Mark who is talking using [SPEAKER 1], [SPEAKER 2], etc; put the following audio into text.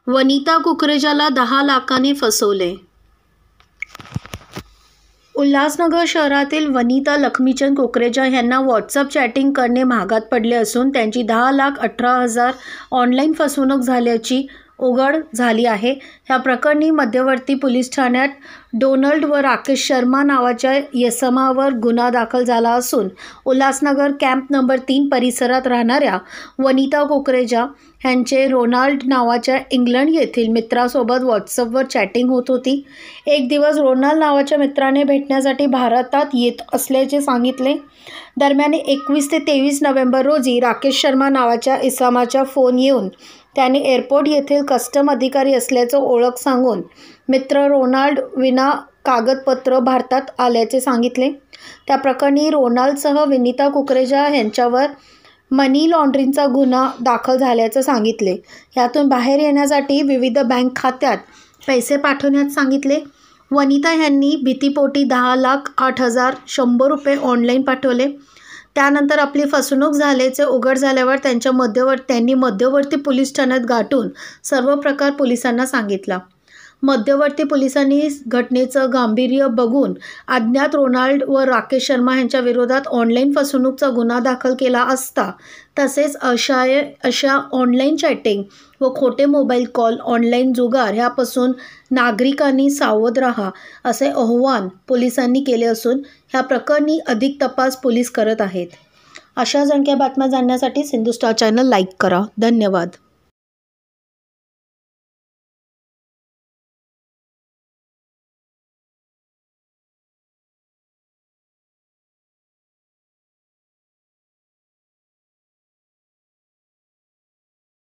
[SPEAKER 1] वनिता कुकरेजाला 10 लाखांनी फसवले। उल्हासनगर शहरातील वनिता लक्ष्मीचंद कुकरेजा यांना व्हॉट्सअप चॅटिंग करणे महागात पडले असून त्यांची 10,18,000 ऑनलाईन फसवणूक झाल्याची उघड झाली आहे। या प्रकरणी मध्यवर्ती पोलीस ठाण्यात डोनाल्ड व राकेश शर्मा नावाच्या इसमावर गुन्हा दाखल झाला असून उल्हासनगर कॅम्प नंबर 3 परिसरात राहणाऱ्या वनिता कुकरेजा यांचे रोनाल्ड नावाच्या इंग्लंड येथील मित्रासोबत व्हॉट्सअपवर चॅटिंग होत होती। एक दिवस रोनाल्ड नावाच्या मित्राने भेटण्यासाठी भारतात येत असल्याचे सांगितले। दरम्यान 21 ते 23 नोव्हेंबर रोजी राकेश शर्मा नावाच्या इसमाचा फोन येऊन त्याने एअरपोर्ट येथील कस्टम अधिकारी असल्याचं ओळख सांगून मित्र रोनाल्ड विना कागदपत्र भारतात आल्याचे सांगितले। त्या प्रकरणी रोनाल्डसह वनिता कुकरेजा यांच्यावर मनी लॉन्ड्रिंगचा गुन्हा दाखल झाल्याचं सांगितले। यातून बाहेर येण्यासाठी विविध बँक खात्यात पैसे पाठवण्यास सांगितले। वनिता यांनी भीतीपोटी 10,08,100 रुपये ऑनलाईन पाठवले। त्यानंतर आपली फसवणूक झाल्याचे उघड झाल्यावर त्यांनी मध्यवर्ती पोलीस ठाण्यात गाठून सर्व प्रकार पोलिसांना सांगितला। मध्यवर्ती पोलिसांनी घटनेचं गांभीर्य बघून अज्ञात रोनाल्ड व राकेश शर्मा यांच्या विरोधात ऑनलाईन फसवणूकचा गुन्हा दाखल केला असता तसेच अशा ऑनलाईन चॅटिंग व खोटे मोबाईल कॉल, ऑनलाईन जुगार ह्यापासून नागरिकांनी सावध राहा असे आवाहन पोलिसांनी केले असून ह्या प्रकरणी अधिक तपास पोलीस करत आहेत। अशा जणक्या बातम्या जाणण्यासाठी सिंधू स्टार चॅनल लाईक करा। धन्यवाद।